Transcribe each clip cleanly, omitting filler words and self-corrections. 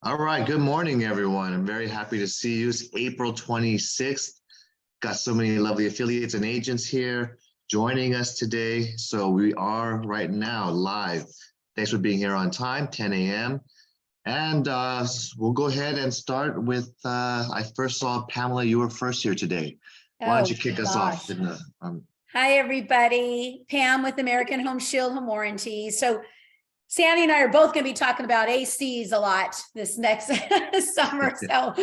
All right, good morning, everyone. I'm very happy to see you. It's April 26th. Got so many lovely affiliates and agents here joining us today. So we are right now live. Thanks for being here on time, 10 a.m. And we'll go ahead and start with, I first saw Pamela, you were first here today. Why don't you kick us off? Hi, everybody. Pam with American Home Shield Home Warranty. So Sandy and I are both going to be talking about ACs a lot this next summer. So,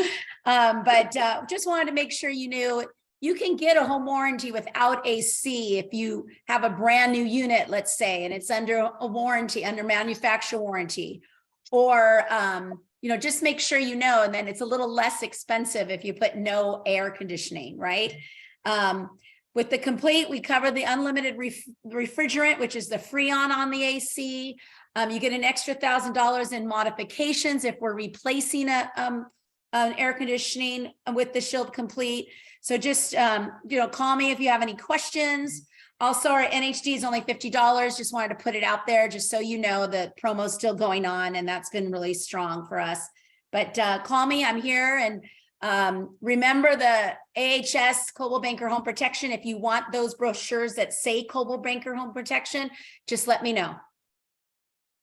just wanted to make sure you knew you can get a home warranty without AC if you have a brand new unit, let's say, and it's under a warranty, under manufacturer warranty, or, just make sure you know, and then it's a little less expensive if you put no air conditioning, right? With the complete, we cover the unlimited refrigerant, which is the Freon on the AC. You get an extra $1,000 in modifications if we're replacing an air conditioning with the Shield Complete. So just, call me if you have any questions. Also, our NHD is only $50. Just wanted to put it out there just so you know the promo is still going on, and that's been really strong for us. But call me, I'm here. And remember the AHS Coldwell Banker Home Protection. If you want those brochures that say Coldwell Banker Home Protection, just let me know.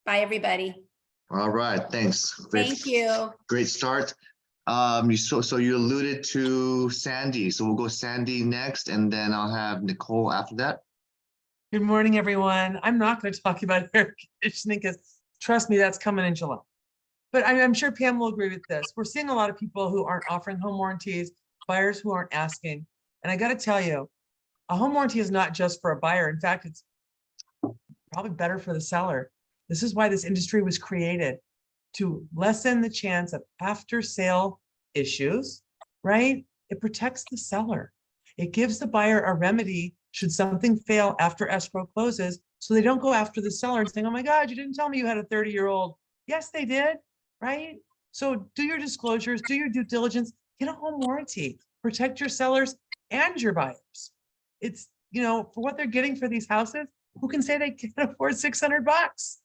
Bye, everybody. All right, thanks. Thank you. Great start. So you alluded to Sandy, so we'll go Sandy next, and then I'll have Nicole after that. Good morning, everyone. I'm not going to talk about air conditioning because trust me, that's coming in July. But I'm sure Pam will agree with this. We're seeing a lot of people who aren't offering home warranties, buyers who aren't asking. And I got to tell you, a home warranty is not just for a buyer. In fact, it's probably better for the seller. This is why this industry was created, to lessen the chance of after sale issues, right? It protects the seller. It gives the buyer a remedy should something fail after escrow closes, so they don't go after the seller and saying, oh my God, you didn't tell me you had a 30-year-old. Yes, they did, right? So do your disclosures, do your due diligence, get a home warranty, protect your sellers and your buyers. It's, for what they're getting for these houses, who can say they can afford $600?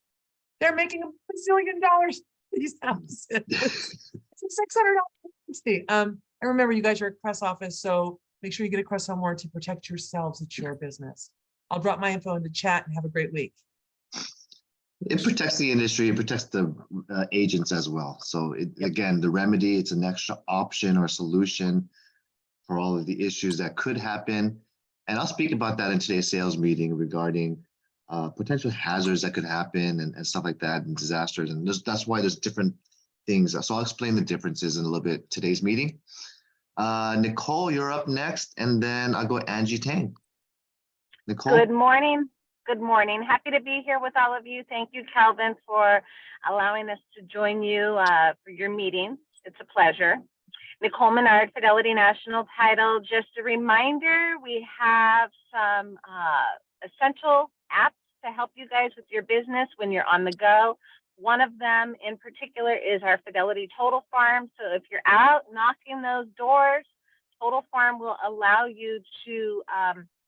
They're making $1 zillion for these houses. It's a $600. And remember, you guys are a Crest office, so make sure you get a Crest home warranty. Protect yourselves. It's your business. I'll drop my info in the chat and have a great week. It protects the industry. It protects the agents as well. So again, the remedy, it's an extra option or solution for all of the issues that could happen. And I'll speak about that in today's sales meeting regarding potential hazards that could happen and stuff like that, and disasters. And that's why there's different things. So I'll explain the differences in a little bit today's meeting. Nicole, you're up next, and then I'll go Angie Tang. Nicole. Good morning. Good morning. Happy to be here with all of you. Thank you, Calvin, for allowing us to join you for your meeting. It's a pleasure. Nicole Menard, Fidelity National Title. Just a reminder, we have some essential apps to help you guys with your business when you're on the go. One of them in particular is our Fidelity Total Farm. So if you're out knocking those doors, Total Farm will allow you to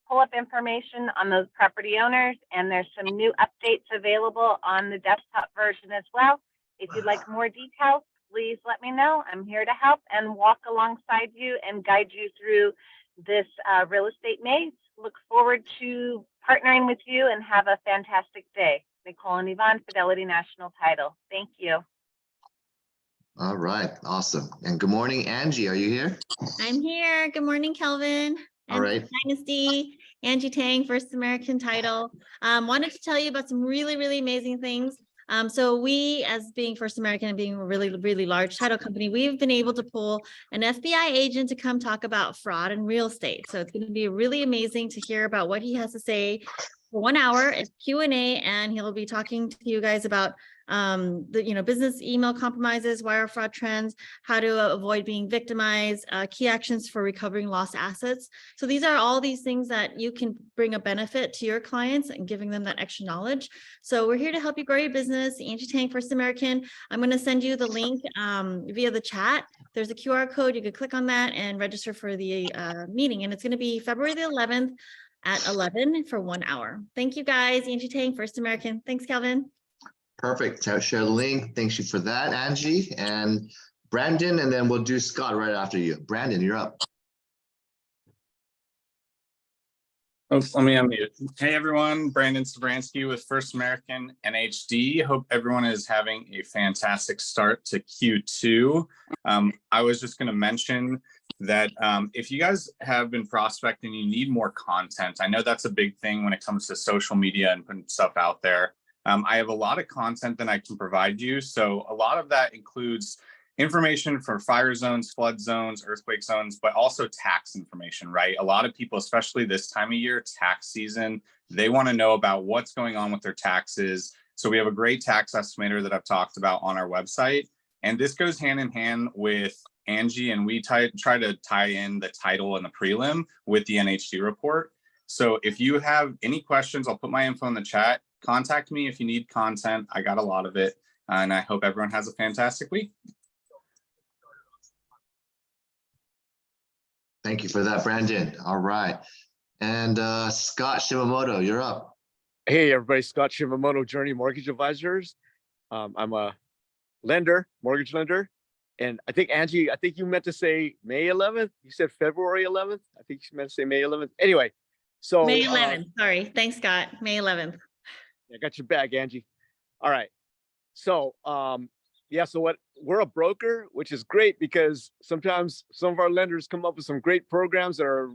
pull up information on those property owners, and there's some new updates available on the desktop version as well. If you'd like more details, please let me know. I'm here to help and walk alongside you and guide you through this real estate maze. Look forward to partnering with you, and have a fantastic day. Nicole and Yvonne, Fidelity National Title. Thank you. All right, awesome. And good morning, Angie. Are you here? I'm here. Good morning, Kelvin. All right. Dynasty, Angie Tang, First American Title. Wanted to tell you about some really, really amazing things. So we, as being First American and being a really, really large title company, we've been able to pull an FBI agent to come talk about fraud in real estate. So it's going to be really amazing to hear about what he has to say for 1 hour. It's Q&A, and he'll be talking to you guys about the business email compromises, wire fraud trends, how to avoid being victimized, key actions for recovering lost assets. So these are all these things that you can bring a benefit to your clients and giving them that extra knowledge. So we're here to help you grow your business. Angie Tang, First American. I'm going to send you the link via the chat. There's a QR code. You can click on that and register for the meeting. And it's going to be February the 11th at 11 for 1 hour. Thank you, guys. Angie Tang, First American. Thanks, Calvin. Perfect. Share the link. Thank you for that, Angie and Brandon, and then we'll do Scott right after you. Brandon, you're up. Oh, let me unmute. Hey everyone, Brandon Sabransky with First American NHD. Hope everyone is having a fantastic start to Q2. I was just going to mention that if you guys have been prospecting, you need more content. I know that's a big thing when it comes to social media and putting stuff out there. I have a lot of content that I can provide you. So a lot of that includes information for fire zones, flood zones, earthquake zones, but also tax information, right? A lot of people, especially this time of year, tax season, they want to know about what's going on with their taxes. So we have a great tax estimator that I've talked about on our website. And this goes hand in hand with Angie, and we try to tie in the title and the prelim with the NHD report. So if you have any questions, I'll put my info in the chat. Contact me if you need content. I got a lot of it. And I hope everyone has a fantastic week. Thank you for that, Brandon. All right. And Scott Shimamoto, you're up. Hey, everybody. Scott Shimamoto, Journey Mortgage Advisors. I'm a lender, mortgage lender. And I think, Angie, I think you meant to say May 11th. You said February 11th. I think you meant to say May 11th. Anyway, so May 11th, sorry. Thanks, Scott. May 11th. I got your back, Angie. All right. So, yeah, so we're a broker, which is great because sometimes some of our lenders come up with some great programs that are,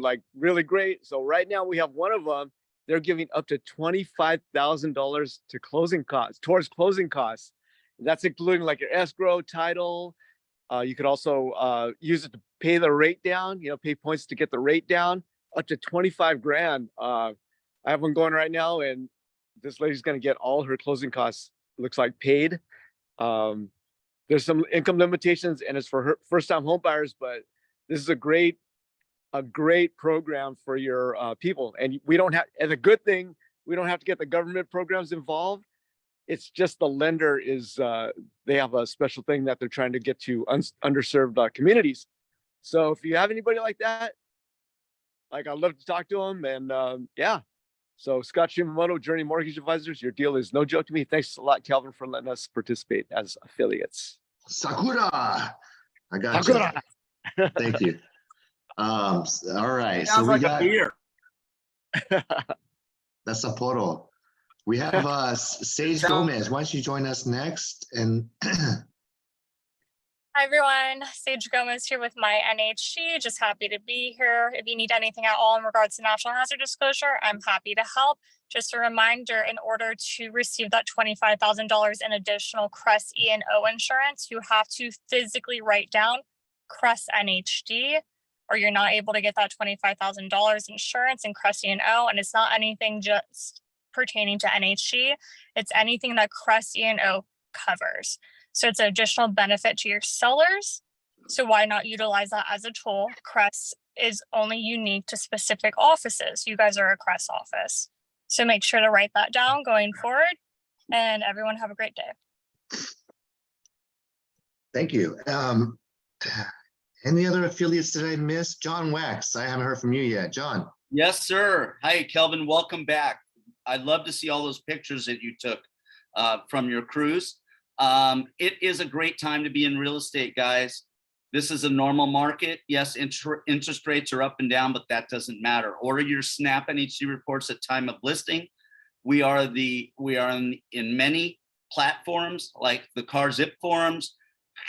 like really great. So right now we have one of them. They're giving up to $25,000 to closing costs, towards closing costs. That's including like your escrow, title. You could also use it to pay the rate down, pay points to get the rate down, up to 25 grand. I have one going right now, and this lady's going to get all her closing costs, looks like, paid. There's some income limitations, and it's for her first-time home buyers, but this is a great program for your people. And we don't have, as a good thing, we don't have to get the government programs involved. It's just the lender is, they have a special thing that they're trying to get to underserved communities. So if you have anybody like that, like, I'd love to talk to them. And yeah, so Scott Shimamoto, Journey Mortgage Advisors, your deal is no joke to me. Thanks a lot, Calvin, for letting us participate as affiliates. Sakura. I got Sakura. you. Thank you. All right. Sounds So we like got a beer. that's Sapporo. We have Sage Gomez. Why don't you join us next? And Hi everyone, Sage Gomez here with my NHG. Just happy to be here. If you need anything at all in regards to national hazard disclosure, I'm happy to help. Just a reminder, in order to receive that $25,000 in additional CRESS E&O insurance, you have to physically write down CRESS NHD, or you're not able to get that $25,000 insurance in CRESS E&O. And it's not anything just pertaining to NHG. It's anything that CRESS E&O covers. So it's an additional benefit to your sellers. So why not utilize that as a tool? CRESS is only unique to specific offices. You guys are a CRESS office. So make sure to write that down going forward, and everyone have a great day. thank you. Any other affiliates that I missed? John Wax, I haven't heard from you yet. John. Yes, sir. Hi, Kelvin. Welcome back. I'd love to see all those pictures that you took from your cruise. It is a great time to be in real estate, guys. This is a normal market. Yes, interest rates are up and down, but that doesn't matter. Order your Snap NHD reports at time of listing. We are in many platforms like the Car Zip forums,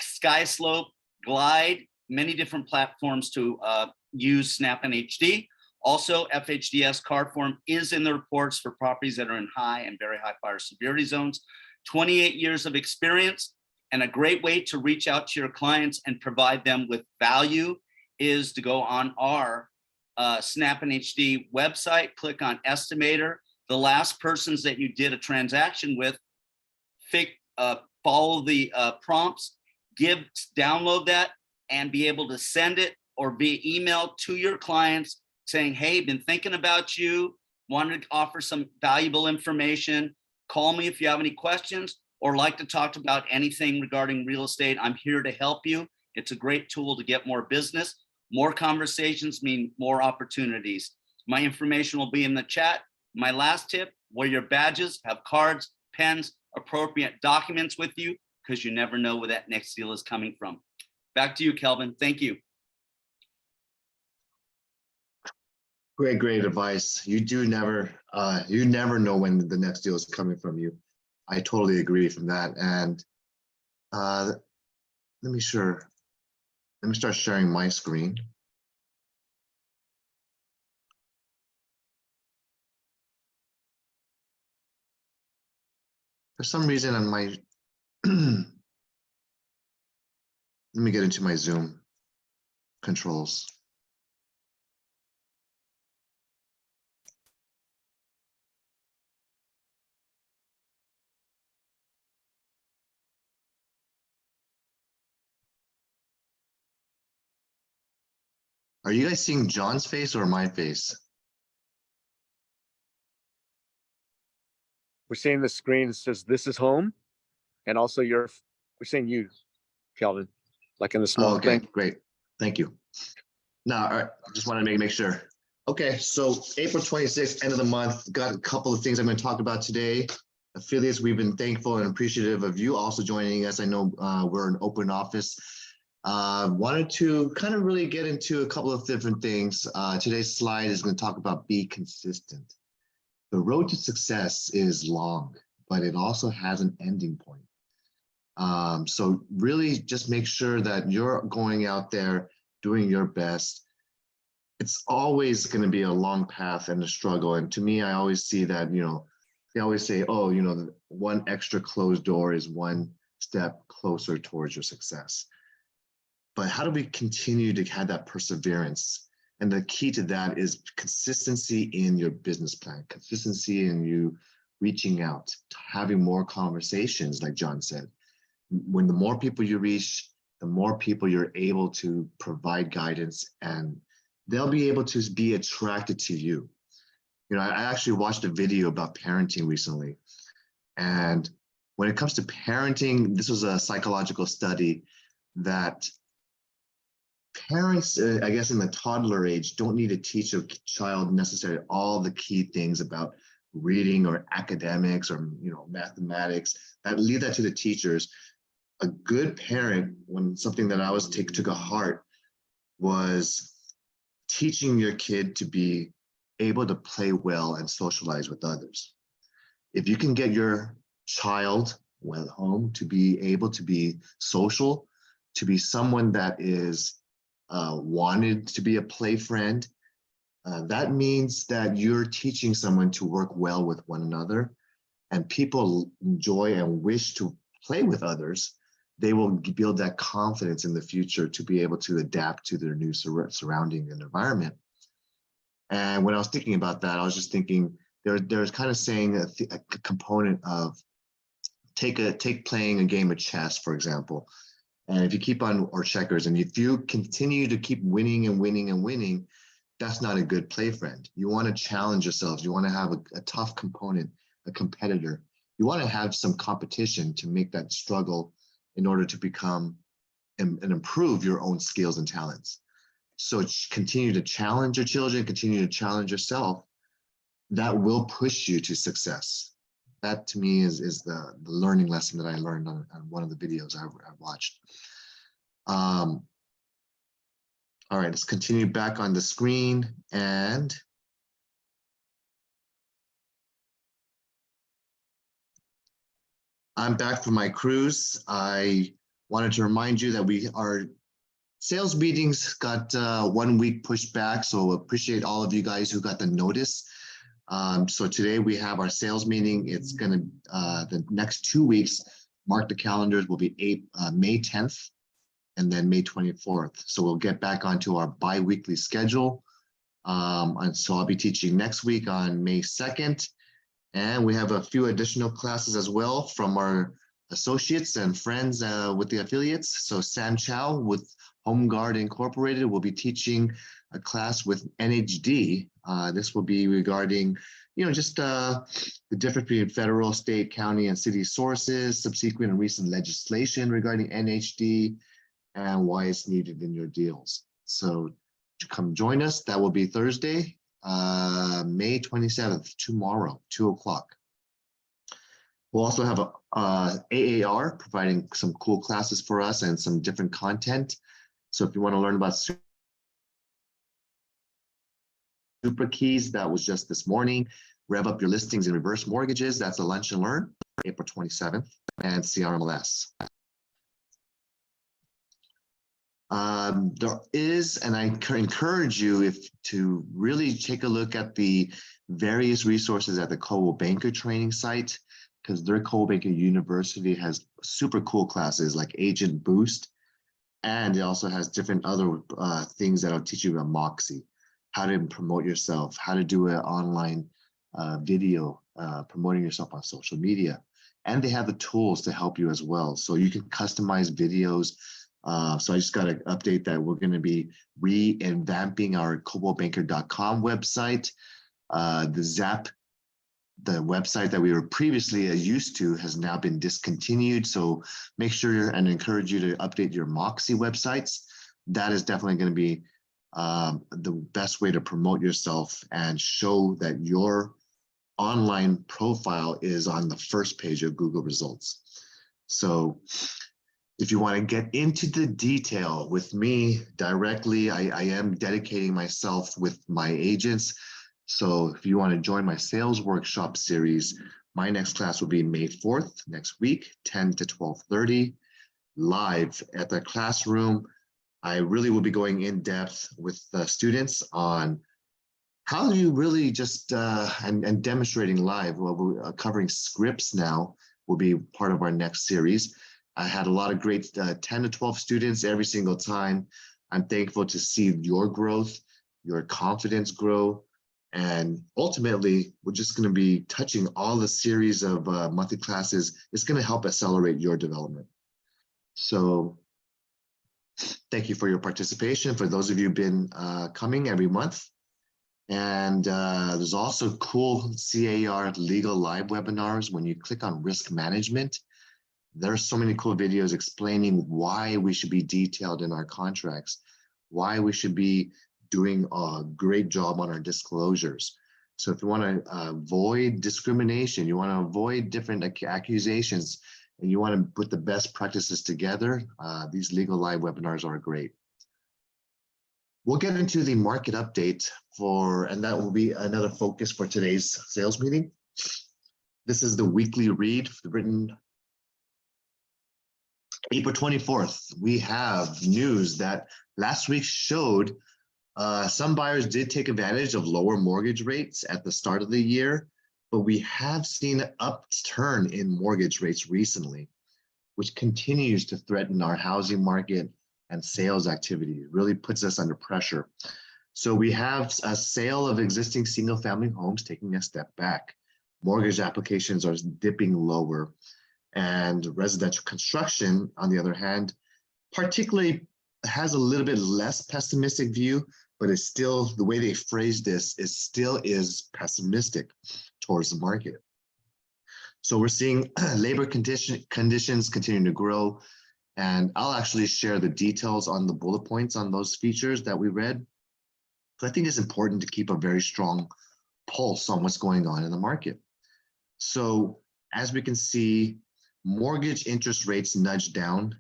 SkySlope, Glide, many different platforms to use Snap NHD. Also, FHDS Car Form is in the reports for properties that are in high and very high fire severity zones. 28 years of experience, and a great way to reach out to your clients and provide them with value is to go on our Snap NHD website, click on Estimator. The last persons that you did a transaction with, follow the prompts, download that, and be able to send it or via email to your clients saying, hey, been thinking about you, wanted to offer some valuable information. Call me if you have any questions or like to talk about anything regarding real estate. I'm here to help you. It's a great tool to get more business. More conversations mean more opportunities. My information will be in the chat. My last tip, wear your badges, have cards, pens, appropriate documents with you, because you never know where that next deal is coming from. Back to you, Kelvin. Thank you. Great advice. You never know when the next deal is coming from you. I totally agree from that. And let me start sharing my screen. For some reason on my, let me get into my Zoom controls. Are you guys seeing John's face or my face? We're seeing the screen that says this is home, and also we're seeing you, Kelvin, like in the small Okay, thing. great. Thank you. Now, all right, just want to make sure. Okay, so April 26th, end of the month, got a couple of things I'm going to talk about today. Affiliates, we've been thankful and appreciative of you also joining us. I know we're an open office. Wanted to kind of really get into a couple of different things. Today's slide is going to talk about be consistent. The road to success is long, but it also has an ending point. So really just make sure that you're going out there doing your best. It's always going to be a long path and a struggle. And to me, I always see that, they always say, oh, one extra closed door is one step closer towards your success. But how do we continue to have that perseverance? And the key to that is consistency in your business plan, consistency in you reaching out, having more conversations, like John said. When the more people you reach, the more people you're able to provide guidance, and they'll be able to be attracted to you. I actually watched a video about parenting recently. And when it comes to parenting, this was a psychological study that parents, I guess in the toddler age, don't need to teach a child necessarily all the key things about reading or academics or mathematics. Leave that to the teachers. A good parent, when something that I was took to heart, was teaching your kid to be able to play well and socialize with others. If you can get your child at home to be able to be social, to be someone that is wanted to be a play friend, that means that you're teaching someone to work well with one another, and people enjoy and wish to play with others. They will build that confidence in the future to be able to adapt to their new surrounding and environment. And when I was thinking about that, I was just thinking there's kind of saying a component of take playing a game of chess, for example. And if you keep on, or checkers, and if you continue to keep winning and winning and winning, that's not a good play friend. You want to challenge yourselves. You want to have a tough component, a competitor. You want to have some competition to make that struggle in order to become and improve your own skills and talents. So continue to challenge your children, continue to challenge yourself. That will push you to success. That to me is the learning lesson that I learned on one of the videos I watched. All right, let's continue back on the screen. And I'm back from my cruise. I wanted to remind you that our sales meetings got 1 week pushed back. So appreciate all of you guys who got the notice. So today we have our sales meeting. It's going to, the next 2 weeks, mark the calendars, will be May 10th and then May 24th. So we'll get back onto our bi-weekly schedule. And so I'll be teaching next week on May 2nd. And we have a few additional classes as well from our associates and friends with the affiliates. So Sam Chow with Home Guard Incorporated will be teaching a class with NHD. This will be regarding, just the difference between federal, state, county, and city sources, subsequent and recent legislation regarding NHD, and why it's needed in your deals. So to come join us, that will be Thursday, May 27th, tomorrow, 2 o'clock. We'll also have a AAR providing some cool classes for us and some different content. So if you want to learn about Super Keys, that was just this morning. Rev up your listings in reverse mortgages. That's a lunch and learn, April 27th, and CRMLS. There is, and I encourage you to really take a look at the various resources at the Coldwell Banker training site, because their Coldwell Banker University has super cool classes like Agent Boost, and it also has different other things that'll teach you about Moxie, how to promote yourself, how to do an online video promoting yourself on social media. And they have the tools to help you as well. So you can customize videos. So I just got to update that we're going to be revamping our coldwellbanker.com website. The website that we were previously used to has now been discontinued. So make sure and encourage you to update your Moxie websites. That is definitely going to be the best way to promote yourself and show that your online profile is on the first page of Google results. So if you want to get into the detail with me directly, I am dedicating myself with my agents. So if you want to join my sales workshop series, my next class will be May 4th, next week, 10 to 12:30, live at the classroom. I really will be going in depth with the students on how you really just, and demonstrating live. Well, we're covering scripts now will be part of our next series. I had a lot of great 10 to 12 students every single time. I'm thankful to see your growth, your confidence grow. And ultimately, we're just going to be touching all the series of monthly classes. It's going to help accelerate your development. So thank you for your participation. For those of you who've been coming every month. And there's also cool CAR legal live webinars. When you click on risk management, there are so many cool videos explaining why we should be detailed in our contracts, why we should be doing a great job on our disclosures. So if you want to avoid discrimination, you want to avoid different accusations, and you want to put the best practices together, these legal live webinars are great. We'll get into the market update and that will be another focus for today's sales meeting. This is the weekly read written April 24th. We have news that last week showed some buyers did take advantage of lower mortgage rates at the start of the year, but we have seen an upturn in mortgage rates recently, which continues to threaten our housing market and sales activity. It really puts us under pressure. So we have a sale of existing single-family homes taking a step back. Mortgage applications are dipping lower, and residential construction, on the other hand, particularly has a little bit less pessimistic view, but it's still, the way they phrase this, is pessimistic towards the market. So we're seeing labor conditions continuing to grow, and I'll actually share the details on the bullet points on those features that we read. So I think it's important to keep a very strong pulse on what's going on in the market. So as we can see, mortgage interest rates nudged down.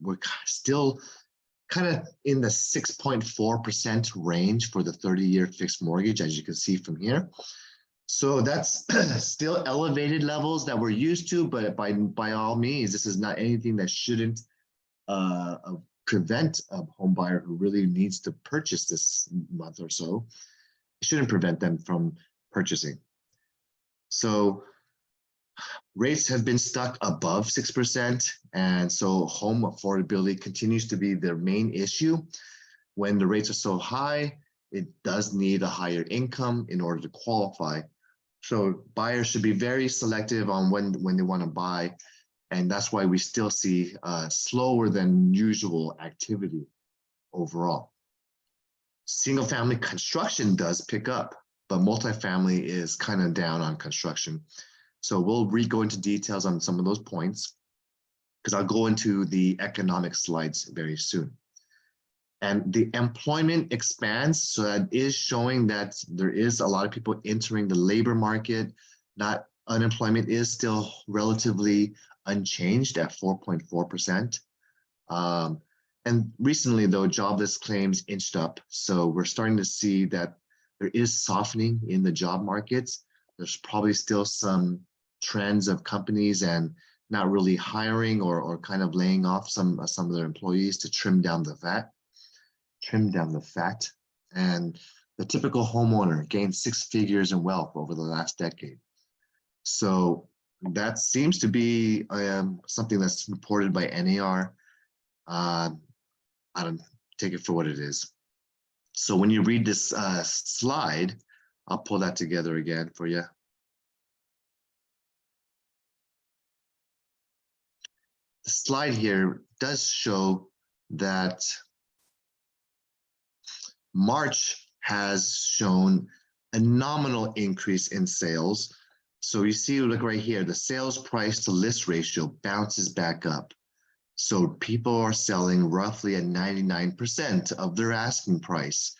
We're still kind of in the 6.4% range for the 30-year fixed mortgage, as you can see from here. So that's still elevated levels that we're used to, but by all means, this is not anything that shouldn't prevent a home buyer who really needs to purchase this month or so. It shouldn't prevent them from purchasing. So rates have been stuck above 6%, and so home affordability continues to be their main issue. When the rates are so high, it does need a higher income in order to qualify. So buyers should be very selective on when they want to buy, and that's why we still see slower than usual activity overall. Single-family construction does pick up, but multifamily is kind of down on construction. So we'll go into details on some of those points, because I'll go into the economic slides very soon. And the employment expands, so that is showing that there is a lot of people entering the labor market, not unemployment is still relatively unchanged at 4.4%. And recently, though, jobless claims inched up. So we're starting to see that there is softening in the job markets. There's probably still some trends of companies and not really hiring or kind of laying off some of their employees to trim down the fat. And the typical homeowner gained 6 figures in wealth over the last decade. So that seems to be something that's reported by NAR. I don't take it for what it is. So when you read this slide, I'll pull that together again for you. The slide here does show that March has shown a nominal increase in sales. So you see, look right here, the sales price to list ratio bounces back up. So people are selling roughly at 99% of their asking price.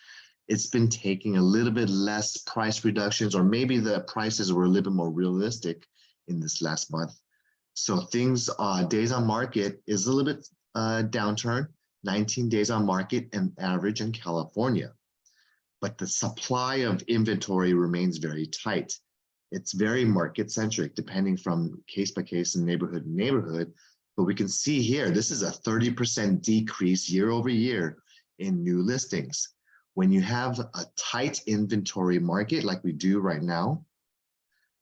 It's been taking a little bit less price reductions, or maybe the prices were a little bit more realistic in this last month. So things, days on market is a little bit downturn, 19 days on market and average in California. But the supply of inventory remains very tight. It's very market centric, depending from case by case and neighborhood to neighborhood. But we can see here, this is a 30% decrease year over year in new listings. When you have a tight inventory market like we do right now,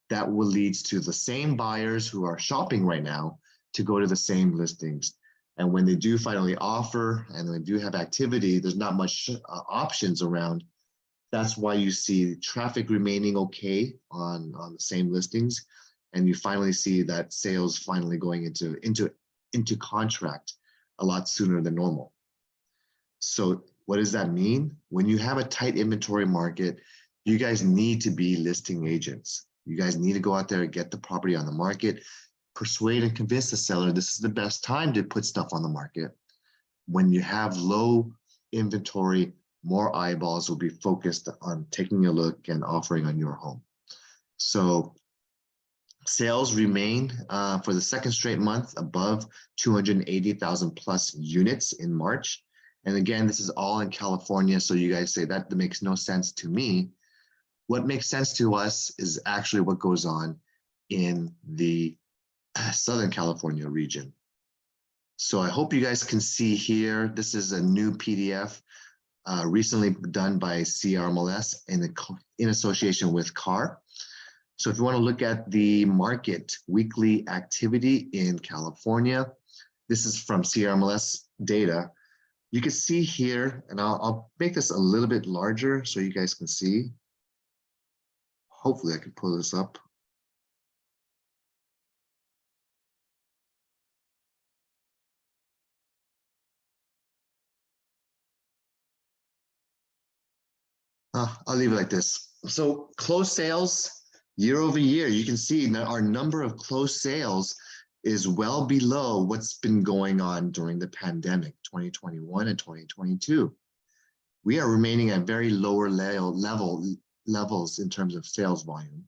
that will lead to the same buyers who are shopping right now to go to the same listings. And when they do finally offer and they do have activity, there's not much options around. That's why you see traffic remaining okay on the same listings. And you finally see that sales finally going into contract a lot sooner than normal. So what does that mean? When you have a tight inventory market, you guys need to be listing agents. You guys need to go out there and get the property on the market, persuade and convince the seller this is the best time to put stuff on the market. When you have low inventory, more eyeballs will be focused on taking a look and offering on your home. So sales remain for the second straight month above 280,000 plus units in March. And again, this is all in California. So you guys say that makes no sense to me. What makes sense to us is actually what goes on in the Southern California region. So I hope you guys can see here, this is a new PDF recently done by CRMLS in association with CAR. So if you want to look at the market weekly activity in California, this is from CRMLS data. You can see here, and I'll make this a little bit larger so you guys can see. Hopefully I can pull this up. I'll leave it like this. So closed sales year over year, you can see that our number of closed sales is well below what's been going on during the pandemic, 2021 and 2022. We are remaining at very lower levels in terms of sales volume.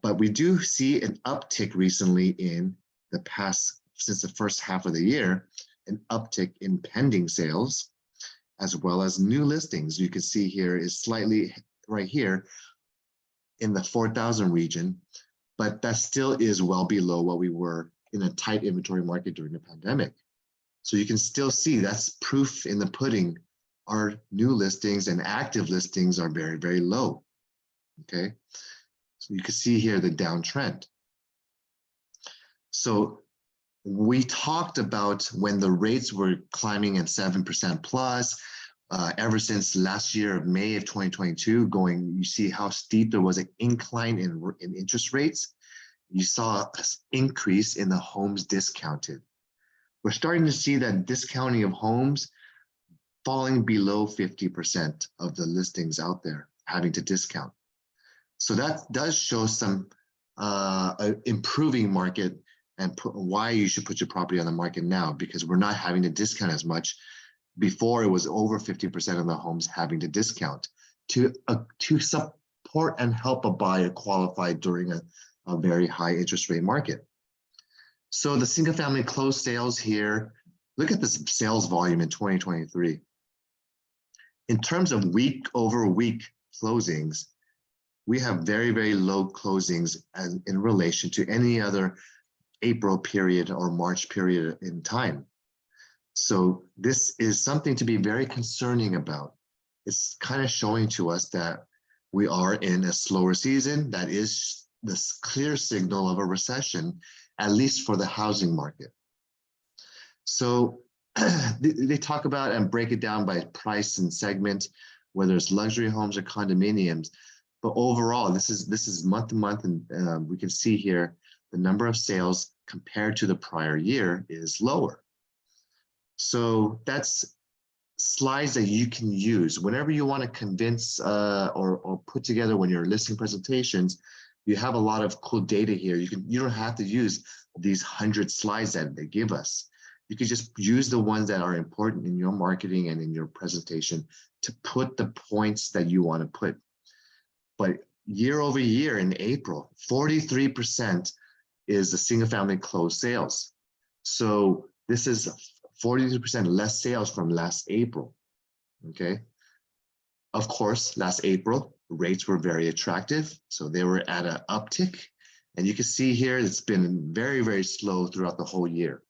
But we do see an uptick recently in the past, since the first half of the year, an uptick in pending sales, as well as new listings. You can see here is slightly right here in the 4,000 region, but that still is well below what we were in a tight inventory market during the pandemic. So you can still see that's proof in the pudding. Our new listings and active listings are very, very low. Okay, so you can see here the downtrend. So we talked about when the rates were climbing at 7% plus, ever since last year of May of 2022 going, you see how steep there was an incline in interest rates. You saw an increase in the homes discounted. We're starting to see that discounting of homes falling below 50% of the listings out there having to discount. So that does show some improving market and why you should put your property on the market now, because we're not having to discount as much. Before it was over 50% of the homes having to discount to support and help a buyer qualify during a very high interest rate market. So the single family closed sales here, look at this sales volume in 2023. In terms of week over week closings, we have very, very low closings in relation to any other April period or March period in time. So this is something to be very concerning about. It's kind of showing to us that we are in a slower season. That is this clear signal of a recession, at least for the housing market. So they talk about and break it down by price and segment, whether it's luxury homes or condominiums. But overall, this is month to month, and we can see here the number of sales compared to the prior year is lower. So that's slides that you can use whenever you want to convince or put together when you're listing presentations. You have a lot of cool data here. You don't have to use these 100 slides that they give us. You can just use the ones that are important in your marketing and in your presentation to put the points that you want to put. But year over year in April, 43% is the single family closed sales. So this is 43% less sales from last April, okay? Of course, last April, rates were very attractive. So they were at an uptick. And you can see here, it's been very, very slow throughout the whole year.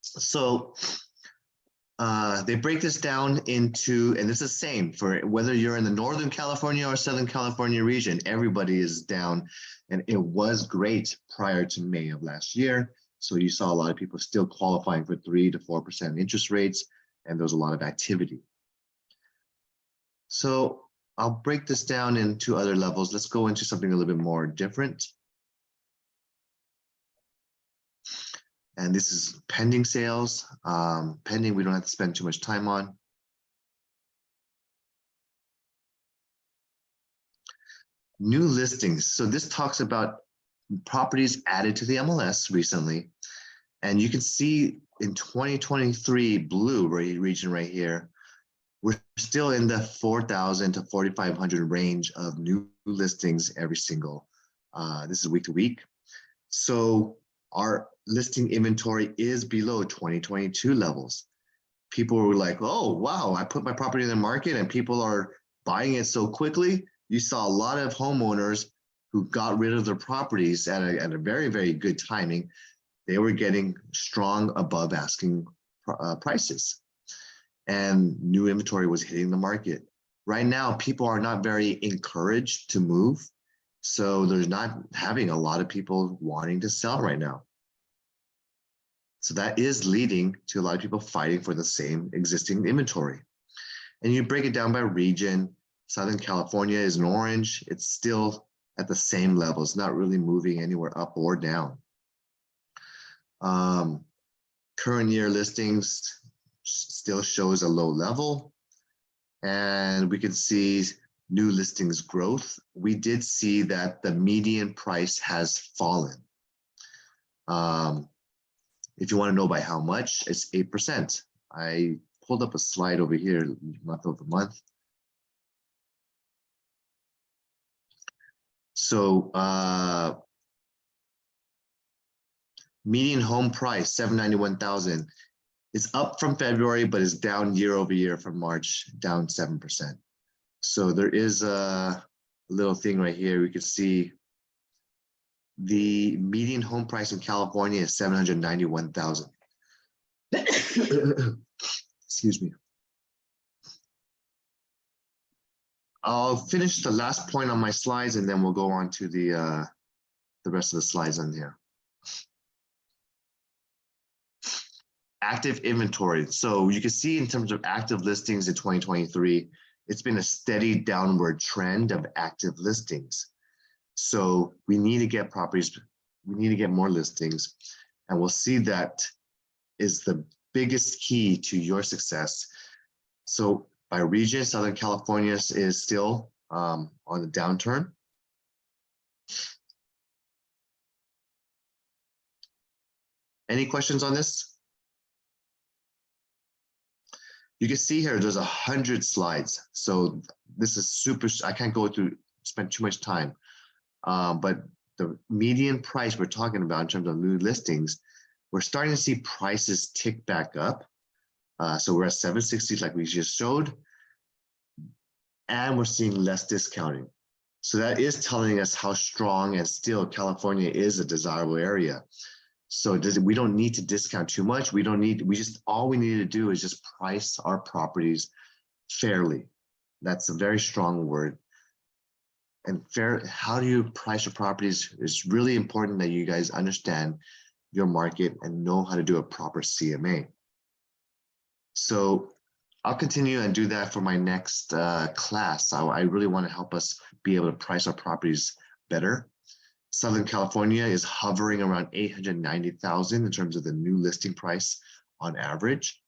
So they break this down into, and it's the same for whether you're in the Northern California or Southern California region, everybody is down. And it was great prior to May of last year. So you saw a lot of people still qualifying for 3 to 4% interest rates, and there was a lot of activity. So I'll break this down into other levels. Let's go into something a little bit more different. And this is pending sales. Pending, we don't have to spend too much time on. New listings. So this talks about properties added to the MLS recently. And you can see in 2023, blue region right here, we're still in the 4,000 to 4,500 range of new listings every single, this is week to week. So our listing inventory is below 2022 levels. People were like, oh, wow, I put my property in the market and people are buying it so quickly. You saw a lot of homeowners who got rid of their properties at a very, very good timing. They were getting strong above asking prices. And new inventory was hitting the market. Right now, people are not very encouraged to move. So there's not having a lot of people wanting to sell right now. So that is leading to a lot of people fighting for the same existing inventory. And you break it down by region. Southern California is in orange. It's still at the same level. It's not really moving anywhere up or down. Current year listings still shows a low level. And we can see new listings growth. We did see that the median price has fallen. If you want to know by how much, it's 8%. I pulled up a slide over here, month over month. So median home price, $791,000. It's up from February, but is down year over year from March, down 7%. So there is a little thing right here. We can see the median home price in California is $791,000. Excuse me. I'll finish the last point on my slides and then we'll go on to the rest of the slides on here. Active inventory. So you can see in terms of active listings in 2023, it's been a steady downward trend of active listings. So we need to get properties, we need to get more listings, and we'll see that is the biggest key to your success. So by region, Southern California is still on the downturn. Any questions on this? You can see here, there's 100 slides. So this is super, I can't go through, spend too much time. But the median price we're talking about in terms of new listings, we're starting to see prices tick back up. So we're at 760 like we just showed, and we're seeing less discounting. So that is telling us how strong and still California is a desirable area. So we don't need to discount too much. All we need to do is just price our properties fairly. That's a very strong word. And fair, how do you price your properties? It's really important that you guys understand your market and know how to do a proper CMA. So I'll continue and do that for my next class. I really want to help us be able to price our properties better. Southern California is hovering around 890,000 in terms of the new listing price on average,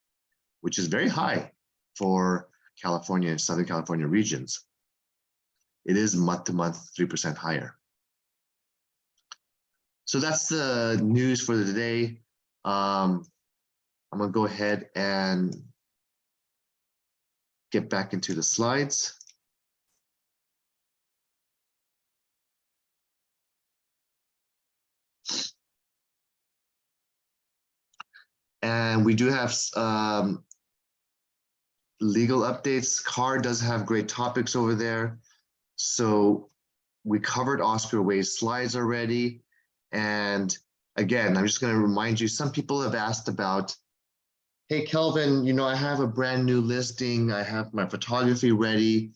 which is very high for California and Southern California regions. It is month to month 3% higher. So that's the news for today. I'm gonna go ahead and get back into the slides. And we do have legal updates. CAR does have great topics over there. So we covered Oscar Way's slides already. And again, I'm just going to remind you, some people have asked about, hey, Kelvin, you know, I have a brand new listing. I have my photography ready.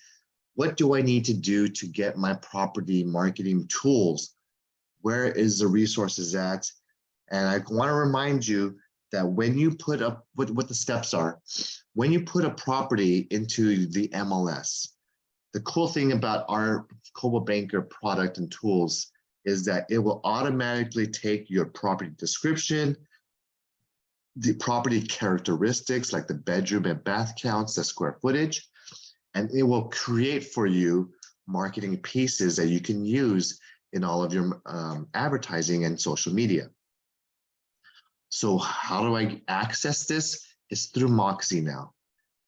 What do I need to do to get my property marketing tools? Where is the resources at? And I want to remind you that when you put up what the steps are, when you put a property into the MLS, the cool thing about our Coldwell Banker product and tools is that it will automatically take your property description, the property characteristics like the bedroom and bath counts, the square footage, and it will create for you marketing pieces that you can use in all of your advertising and social media. So how do I access this? It's through Moxie now.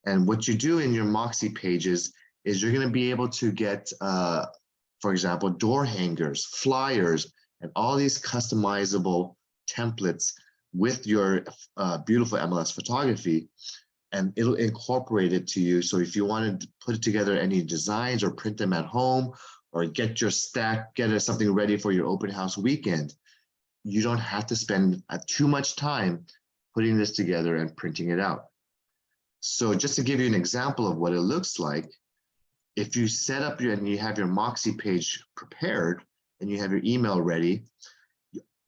And what you do in your Moxie pages is you're going to be able to get, for example, door hangers, flyers, and all these customizable templates with your beautiful MLS photography, and it'll incorporate it to you. So if you want to put together any designs or print them at home or get your stack, get something ready for your open house weekend, you don't have to spend too much time putting this together and printing it out. So just to give you an example of what it looks like, if you set up and you have your Moxie page prepared and you have your email ready,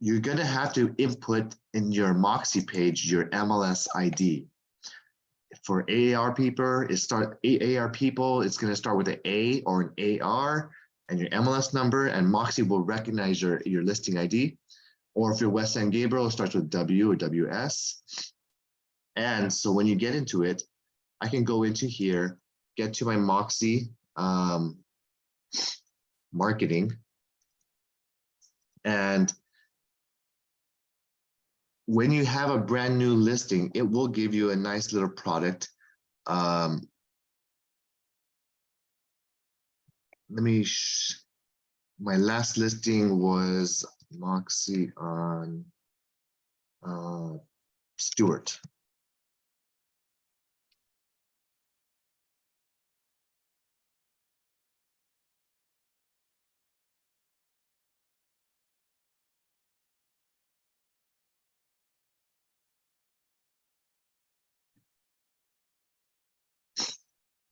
you're going to have to input in your Moxie page your MLS ID. For AAR people, it's going to start with an A or an AR and your MLS number, and Moxie will recognize your listing ID. Or if you're West San Gabriel, it starts with W or WS. And so when you get into it, I can go into here, get to my Moxie marketing. And when you have a brand new listing, it will give you a nice little product. My last listing was Moxie on Stewart.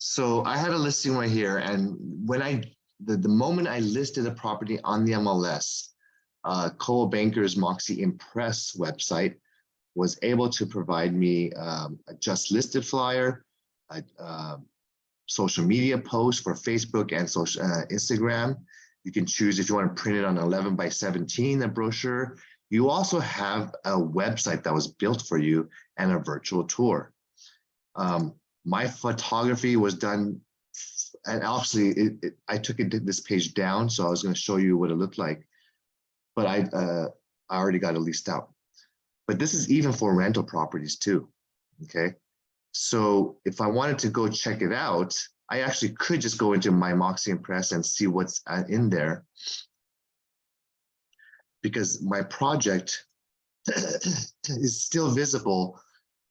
So I had a listing right here, and when the moment I listed the property on the MLS, Coldwell Banker's Moxie Impress website was able to provide me a just listed flyer, a social media post for Facebook and social Instagram. You can choose if you want to print it on 11 by 17, a brochure. You also have a website that was built for you and a virtual tour. My photography was done, and obviously I took this page down, so I was going to show you what it looked like, but I already got it leased out. But this is even for rental properties too, okay? So if I wanted to go check it out, I actually could just go into my Moxie Impress and see what's in there. because my project is still visible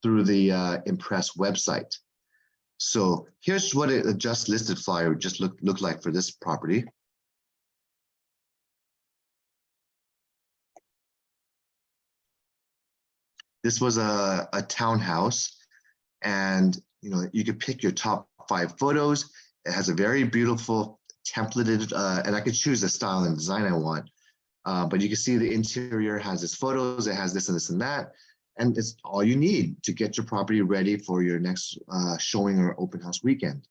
through the Impress website. So here's what a just listed flyer would just look like for this property. This was a townhouse, and you could pick your top 5 photos. It has a very beautiful templated, and I could choose the style and design I want. But you can see the interior has its photos, it has this and this and that, and it's all you need to get your property ready for your next showing or open house weekend.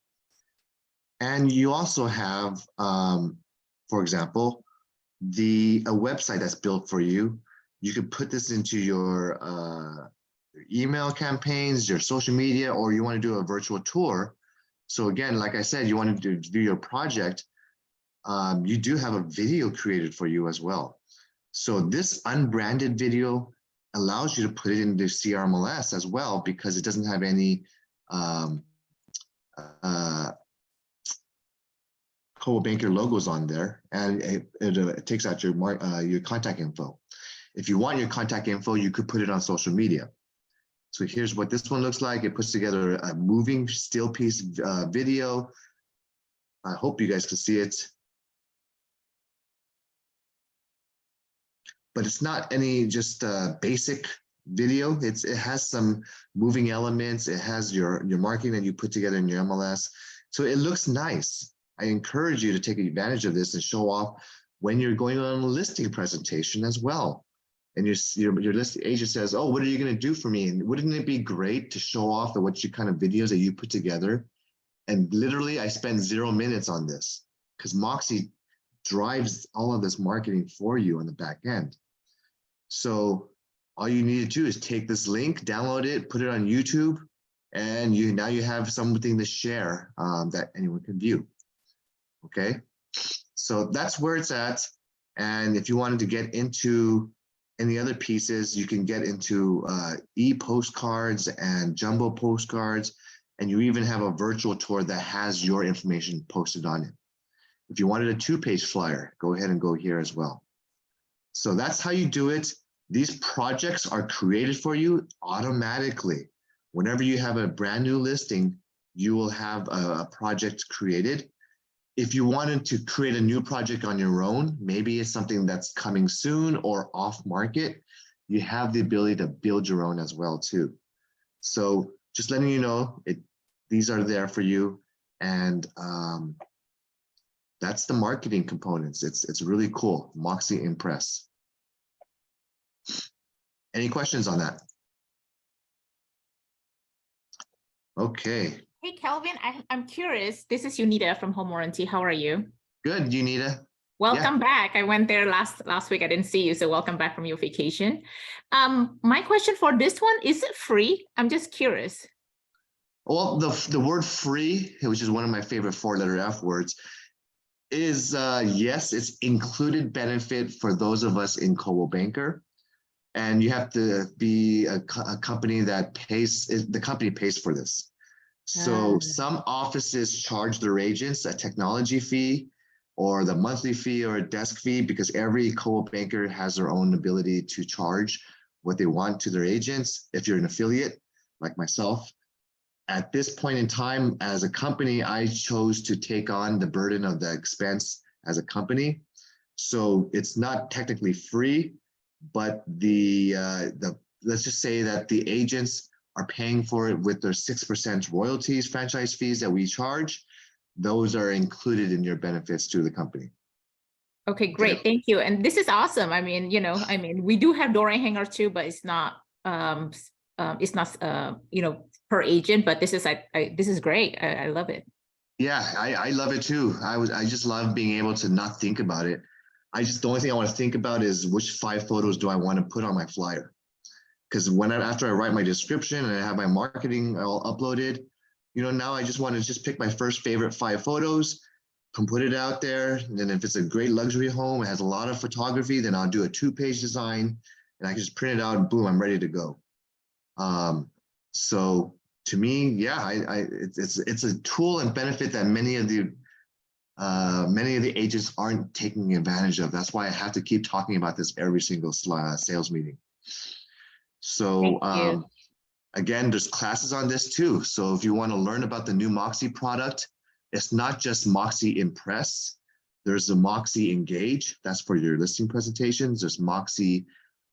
And you also have, for example, a website that's built for you. You can put this into your email campaigns, your social media, or you want to do a virtual tour. So again, like I said, you want to do your project. You do have a video created for you as well. So this unbranded video allows you to put it into CRMLS as well, because it doesn't have any Coldwell Banker logos on there, and it takes out your contact info. If you want your contact info, you could put it on social media. So here's what this one looks like. It puts together a moving still piece video. I hope you guys can see it. But it's not any just basic video. It has some moving elements. It has your marketing that you put together in your MLS. So it looks nice. I encourage you to take advantage of this and show off when you're going on a listing presentation as well. And your listing agent says, oh, what are you going to do for me? And wouldn't it be great to show off what you kind of videos that you put together? And literally, I spend 0 minutes on this because Moxie drives all of this marketing for you on the back end. So all you need to do is take this link, download it, put it on YouTube, and now you have something to share that anyone can view. Okay, so that's where it's at. And if you wanted to get into any other pieces, you can get into e-postcards and jumbo postcards, and you even have a virtual tour that has your information posted on it. If you wanted a 2-page flyer, go ahead and go here as well. So that's how you do it. These projects are created for you automatically. Whenever you have a brand new listing, you will have a project created. If you wanted to create a new project on your own, maybe it's something that's coming soon or off market, you have the ability to build your own as well too. So just letting you know, these are there for you. And that's the marketing components. It's really cool. Moxie Impress. Any questions on that? Okay. Hey, Kelvin, I'm curious. This is Unita from Home Warranty. How are you? Good, Unita. Welcome back. I went there last week. I didn't see you, so welcome back from your vacation. My question for this one, is it free? I'm just curious. Well, the word free, which is one of my favorite 4-letter F words, is yes, it's included benefit for those of us in Coldwell Banker. And you have to be a company that the company pays for this. So some offices charge their agents a technology fee or the monthly fee or a desk fee, because every Coldwell Banker has their own ability to charge what they want to their agents. If you're an affiliate like myself, at this point in time as a company, I chose to take on the burden of the expense as a company. So it's not technically free, but let's just say that the agents are paying for it with their 6% royalties, franchise fees that we charge. Those are included in your benefits to the company. Okay, great. Thank you. And this is awesome. I mean, we do have door hanger too, but it's not per agent, but this is great. I love it. Yeah, I love it too. I just love being able to not think about it. The only thing I want to think about is which 5 photos do I want to put on my flyer? Because after I write my description and I have my marketing all uploaded, now I just want to pick my first favorite 5 photos, and put it out there. And then if it's a great luxury home, it has a lot of photography, then I'll do a 2-page design and I can just print it out and boom, I'm ready to go. So to me, yeah, it's a tool and benefit that many of the many of the agents aren't taking advantage of. That's why I have to keep talking about this every single sales meeting. So Thank you. again, there's classes on this too. So if you want to learn about the new Moxie product, it's not just Moxie Impress. There's the Moxie Engage. That's for your listing presentations. There's Moxie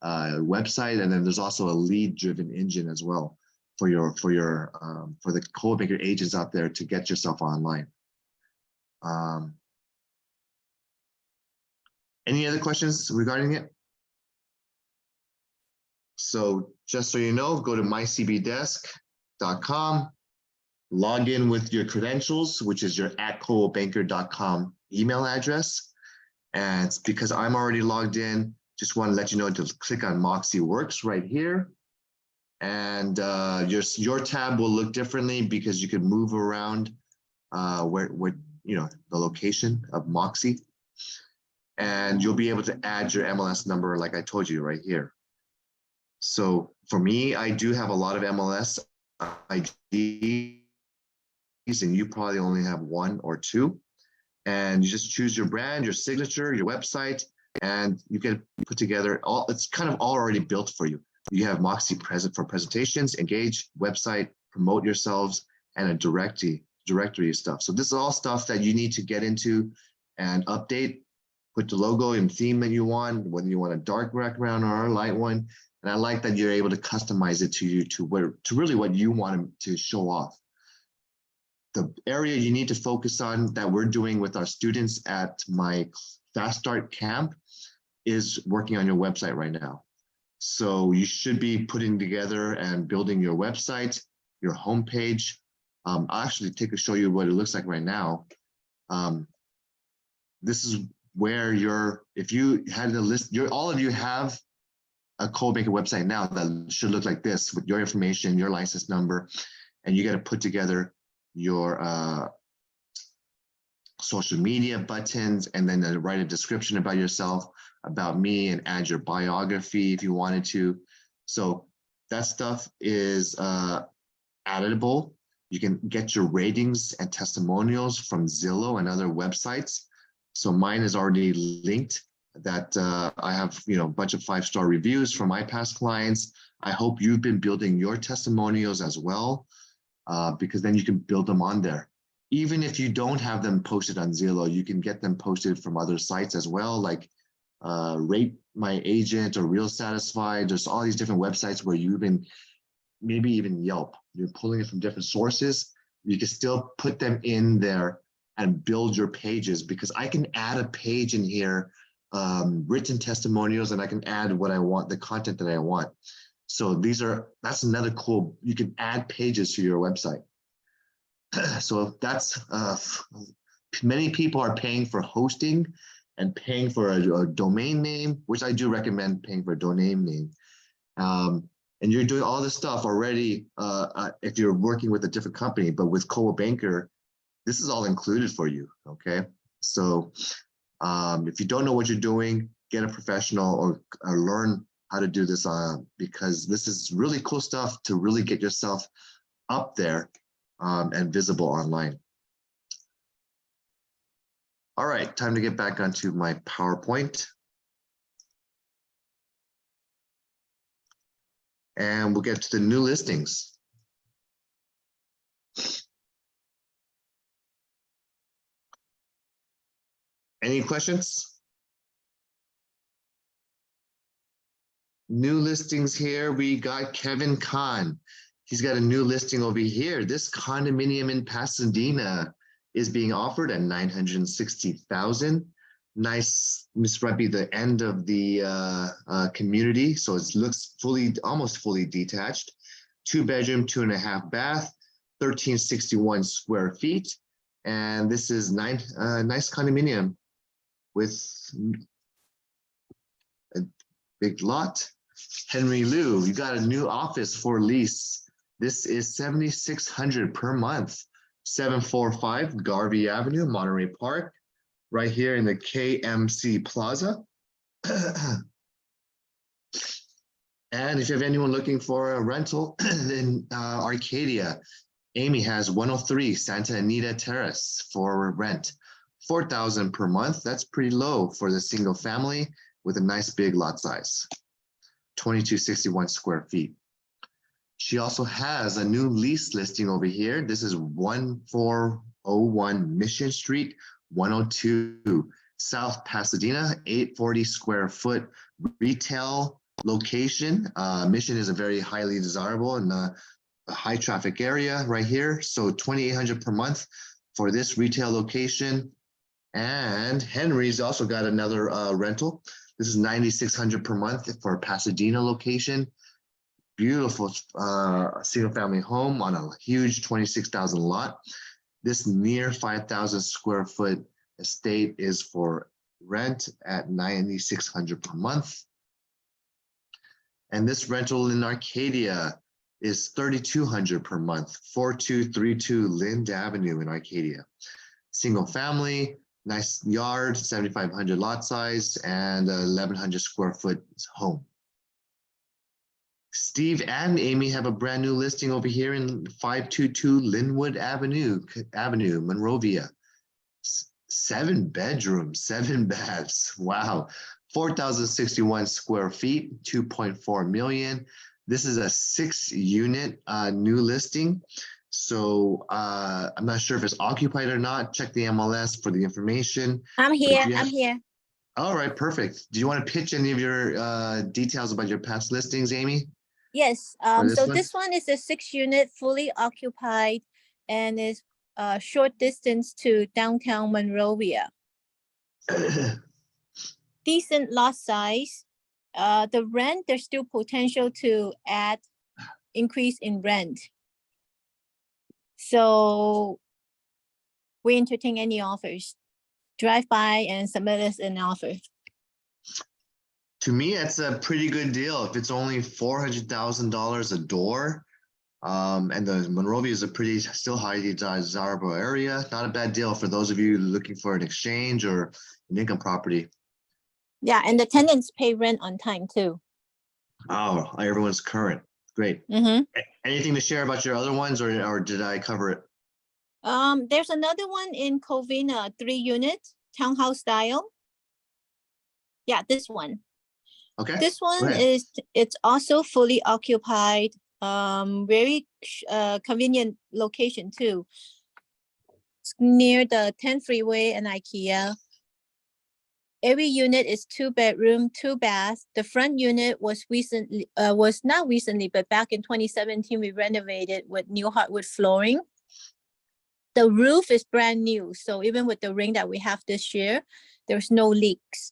website, and then there's also a lead-driven engine as well for the Coldwell Banker agents out there to get yourself online. Any other questions regarding it? So just so you know, go to mycbdesk.com, log in with your credentials, which is your @coldwellbanker.com email address. And it's because I'm already logged in, just want to let you know to click on Moxie Works right here. And your tab will look differently because you can move around where you know the location of Moxie. And you'll be able to add your MLS number like I told you right here. So for me, I do have a lot of MLS IDs, and you probably only have 1 or 2. And you just choose your brand, your signature, your website, and you can put together all. It's kind of all already built for you. You have Moxie present for presentations, engage, website, promote yourselves, and a directory of stuff. So this is all stuff that you need to get into and update. Put the logo and theme that you want, whether you want a dark background or a light one. And I like that you're able to customize it to you to really what you want to show off. The area you need to focus on that we're doing with our students at my Fast Start camp is working on your website right now. So you should be putting together and building your website, your homepage. I'll actually show you what it looks like right now. This is where if you had a list, all of you have a Coldwell Banker website now that should look like this with your information, your license number, and you got to put together your social media buttons, and then write a description about yourself, about me, and add your biography if you wanted to. So that stuff is editable. You can get your ratings and testimonials from Zillow and other websites. So mine is already linked that I have, a bunch of 5-star reviews from my past clients. I hope you've been building your testimonials as well, because then you can build them on there. Even if you don't have them posted on Zillow, you can get them posted from other sites as well, like Rate My Agent or Real Satisfied. There's all these different websites where you've been, maybe even Yelp. You're pulling it from different sources. You can still put them in there and build your pages, because I can add a page in here, written testimonials, and I can add what I want, the content that I want. So that's another cool, you can add pages to your website. So that's, many people are paying for hosting and paying for a domain name, which I do recommend paying for a domain name. And you're doing all this stuff already if you're working with a different company, but with Coldwell Banker, this is all included for you, okay? So if you don't know what you're doing, get a professional or learn how to do this because this is really cool stuff to really get yourself up there and visible online. All right, time to get back onto my PowerPoint. And we'll get to the new listings. Any questions? New listings here, we got Kevin Kahn. He's got a new listing over here. This condominium in Pasadena is being offered at $960,000. Nice, this might be the end of the community, so it looks almost fully detached. 2-bedroom, 2.5 bath, 1,361 square feet, and this is nice condominium with a big lot. Henry Liu, you got a new office for lease. This is $7,600 per month. 745 Garvey Avenue, Monterey Park, right here in the KMC Plaza. And if you have anyone looking for a rental in Arcadia, Amy has 103 Santa Anita Terrace for rent 4,000 per month. That's pretty low for the single family with a nice big lot size, 2261 square feet. She also has a new lease listing over here. This is 1401 Mission Street, 102 South Pasadena, 840 square foot retail location. Mission is a very highly desirable and a high traffic area right here. So 2,800 per month for this retail location. And Henry's also got another rental. This is 9,600 per month for Pasadena location. Beautiful single family home on a huge 26,000 lot. This near 5,000 square foot estate is for rent at 9,600 per month. And this rental in Arcadia is 3,200 per month, 4232 Lind Avenue in Arcadia. Single family, nice yard, 7,500 lot size, and 1,100 square foot home. Steve and Amy have a brand new listing over here in 522 Linwood Avenue, Monrovia. 7 bedrooms, 7 baths. Wow. 4,061 square feet, 2.4 million. This is a 6-unit new listing. So I'm not sure if it's occupied or not. Check the MLS for the information. I'm here. you I'm have- here. All right, perfect. Do you want to pitch any of your details about your past listings, Amy? Yes. this So one? this one is a 6-unit, fully occupied, and is short distance to downtown Monrovia. Decent lot size. The rent, there's still potential to add increase in rent. So we entertain any offers. Drive by and submit us an offer. To me, it's a pretty good deal. If it's only $400,000 a door, and the Monrovia is a pretty still highly desirable area, not a bad deal for those of you looking for an exchange or an income property. Yeah, and the tenants pay rent on time too. Oh, everyone's current. Great. Mm-hmm. Anything to share about your other ones, or did I cover it? There's another one in Covina, 3-unit, townhouse style. Yeah, this one. Okay. This one ahead. it's also fully occupied, very convenient location too. It's near the 10 freeway and IKEA. Every unit is 2 bedroom, 2 bath. The front unit was not recently, but back in 2017, we renovated with new hardwood flooring. The roof is brand new. So even with the rain that we have this year, there's no leaks.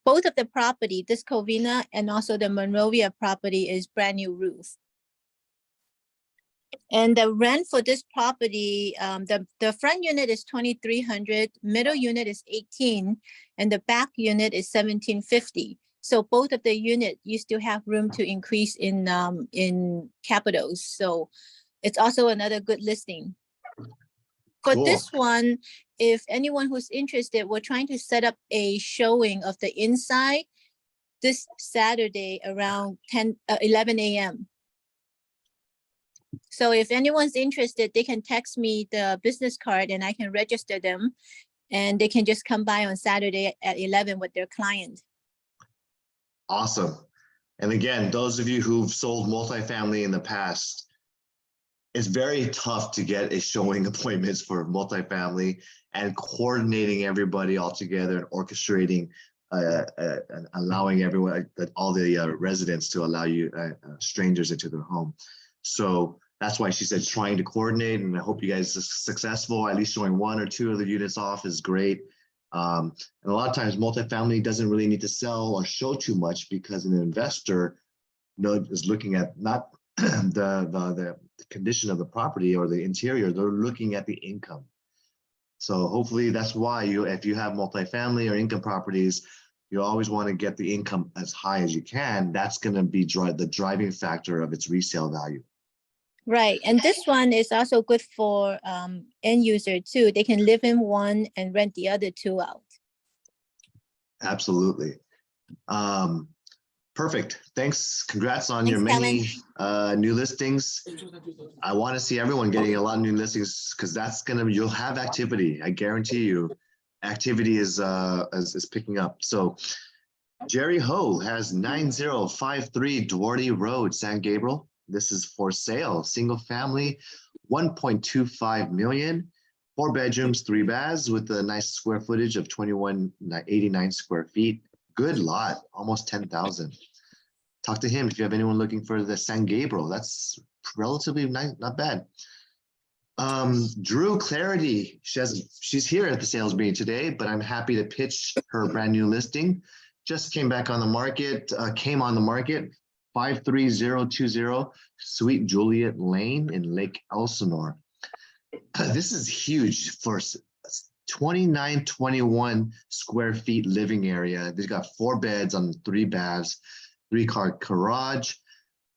Both of the property, this Covina and also the Monrovia property, is brand new roof. And the rent for this property, the front unit is 2,300, middle unit is 18, and the back unit is 1,750. So both of the unit, you still have room to increase in capitals. So it's also another good listing. For Cool. this one, if anyone who's interested, we're trying to set up a showing of the inside this Saturday around 11 a.m. So if anyone's interested, they can text me the business card and I can register them. And they can just come by on Saturday at 11 with their client. Awesome. And again, those of you who've sold multifamily in the past, it's very tough to get a showing appointments for multifamily, and coordinating everybody all together and orchestrating, and allowing everyone, all the residents to allow you strangers into their home. So that's why she said trying to coordinate, and I hope you guys are successful. At least showing 1 or 2 of the units off is great. And a lot of times multifamily doesn't really need to sell or show too much, because an investor is looking at not the condition of the property or the interior, they're looking at the income. So hopefully that's why if you have multifamily or income properties, you always want to get the income as high as you can. That's going to be the driving factor of its resale value. Right. And this one is also good for end user too. They can live in one and rent the other 2 out. Absolutely. Perfect. Thanks. Congrats on your Thanks, many new listings. I want to see everyone getting a lot of new listings, because that's you'll have activity. I guarantee you. activity is picking up. So Jerry Ho has 9053 Duarte Road, San Gabriel. This is for sale, single family, 1.25 million, 4 bedrooms, 3 baths with a nice square footage of 2189 square feet. Good lot, almost 10,000. Talk to him if you have anyone looking for the San Gabriel. That's relatively nice, not bad. Drew Clarity, she's here at the sales meeting today, but I'm happy to pitch her brand new listing. Just came back on the market, 53020 Sweet Juliet Lane in Lake Elsinore. This is huge for 2921 square feet living area. They've got 4 beds on 3 baths, 3-car garage.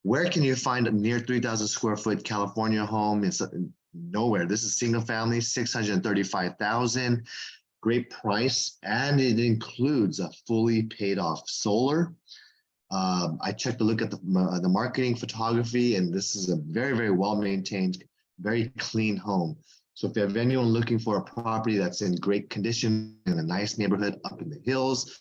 Where can you find a near 3,000 square foot California home? It's nowhere. This is single family, 635,000. Great price, and it includes a fully paid off solar. I checked a look at the marketing photography, and this is a very, very well maintained, very clean home. So if you have anyone looking for a property that's in great condition in a nice neighborhood up in the hills,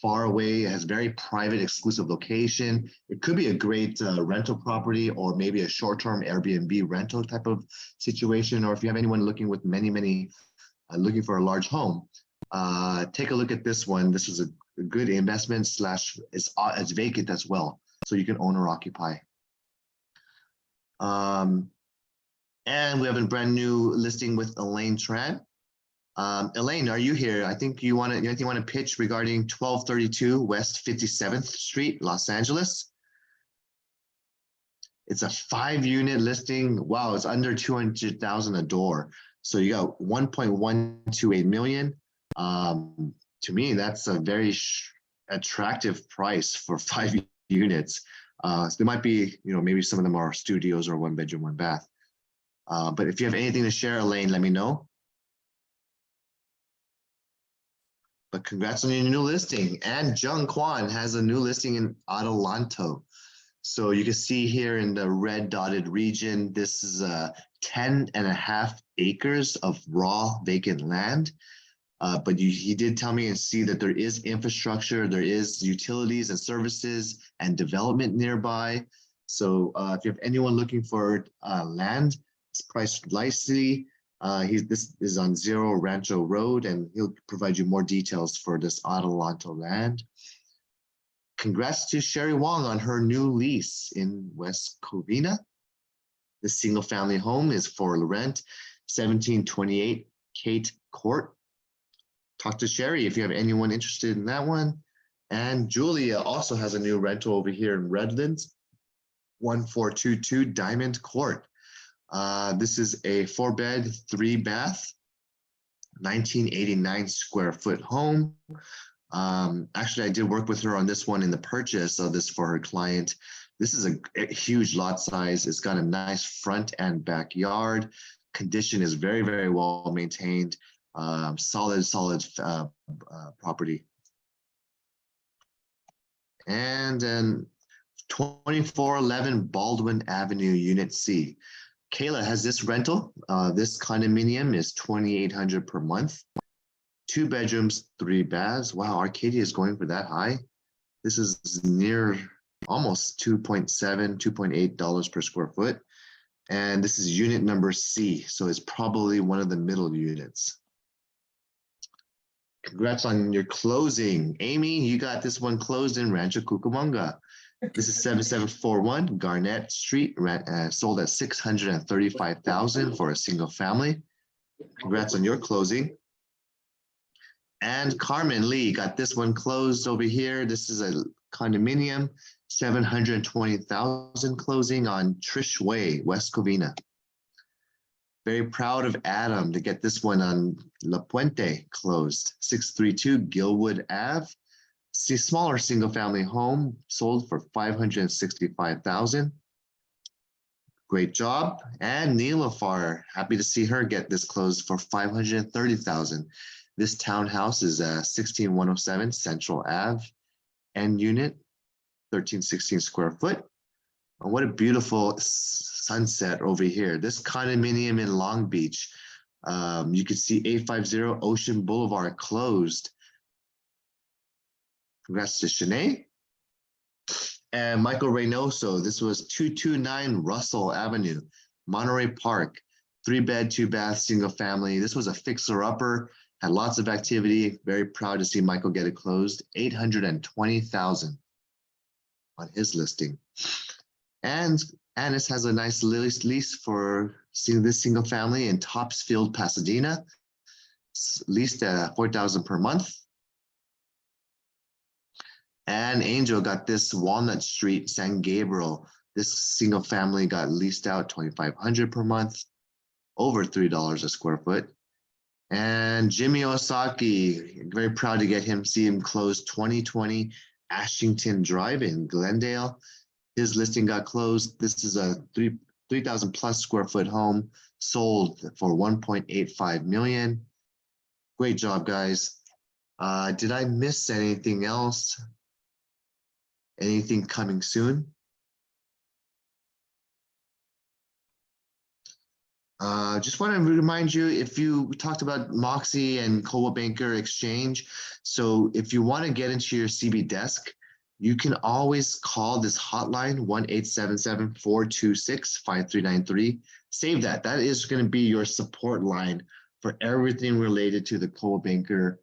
far away, it has very private, exclusive location. It could be a great rental property, or maybe a short-term Airbnb rental type of situation. Or if you have anyone looking with many looking for a large home, take a look at this one. This is a good investment slash it's vacant as well, so you can own or occupy. And we have a brand new listing with Elaine Tran. Elaine, are you here? I think you want to pitch regarding 1232 West 57th Street, Los Angeles. It's a 5-unit listing. Wow, it's under 200,000 a door. So you got 1.128 million. To me, that's a very attractive price for 5 units. So there might be, maybe some of them are studios or 1 bedroom, 1 bath. But if you have anything to share, Elaine, let me know. But congrats on your new listing. And Jung Kwan has a new listing in Adelanto. So you can see here in the red dotted region, this is 10.5 acres of raw vacant land. But he did tell me and see that there is infrastructure, there is utilities and services and development nearby. So if you have anyone looking for land, it's priced nicely. This is on Zero Rancho Road, and he'll provide you more details for this Adelanto land. Congrats to Sherry Wong on her new lease in West Covina. The single family home is for rent, 1728 Kate Court. Talk to Sherry if you have anyone interested in that one. And Julia also has a new rental over here in Redlands, 1422 Diamond Court. This is a 4-bed, 3-bath, 1989 square foot home. Actually, I did work with her on this one in the purchase of this for her client. This is a huge lot size. It's got a nice front and backyard. Condition is very, very well maintained. Solid property. And then 2411 Baldwin Avenue, Unit C. Kayla has this rental. This condominium is $2,800 per month. 2 bedrooms, 3 baths. Wow, Arcadia is going for that high. This is near almost $2.7, $2.8 per square foot. And this is unit number C, so it's probably one of the middle units. Congrats on your closing. Amy, you got this one closed in Rancho Cucamonga. This is 7741 Garnett Street, sold at $635,000 for a single family. Congrats on your closing. And Carmen Lee got this one closed over here. This is a condominium, $720,000 closing on Trish Way, West Covina. Very proud of Adam to get this one on La Puente closed, 632 Gilwood Ave. Smaller single family home sold for $565,000. Great job. And Neelafar, happy to see her get this closed for $530,000. This townhouse is 16107 Central Ave, end unit, 1316 square foot. And what a beautiful sunset over here. This condominium in Long Beach, You can see 850 Ocean Boulevard closed. Congrats to Shanae. And Michael Reynoso, this was 229 Russell Avenue, Monterey Park, 3-bed, 2-bath, single family. This was a fixer-upper, had lots of activity. Very proud to see Michael get it closed. $820,000 on his listing. And Annis has a nice lease for this single family in Topsfield, Pasadena. It's leased at $4,000 per month. And Angel got this Walnut Street, San Gabriel. This single family got leased out $2,500 per month, over $3 a square foot. And Jimmy Osaki, very proud to see him close 2020 Ashington Drive in Glendale. His listing got closed. This is a 3,000 plus square foot home, sold for $1.85 million. Great job, guys. Did I miss anything else? Anything coming soon? Just want to remind you, if you talked about Moxie and Coldwell Banker Exchange, so if you want to get into your CB desk, you can always call this hotline 1-877-426-5393. Save that. That is going to be your support line for everything related to the Coldwell Banker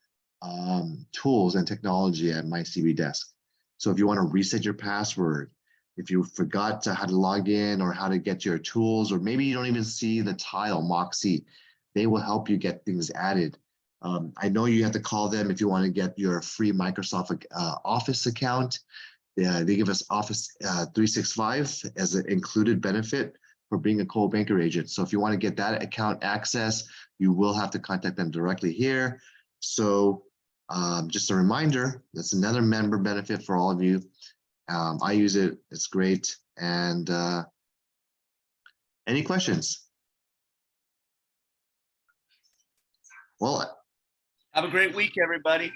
tools and technology at my CB desk. So if you want to reset your password, if you forgot how to log in or how to get your tools, or maybe you don't even see the tile Moxie, they will help you get things added. I know you have to call them if you want to get your free Microsoft Office account. They give us Office 365 as an included benefit for being a Coldwell Banker agent. So if you want to get that account access, you will have to contact them directly here. So just a reminder, that's another member benefit for all of you. I use it, it's great. And any questions? Well, Have a great week, everybody.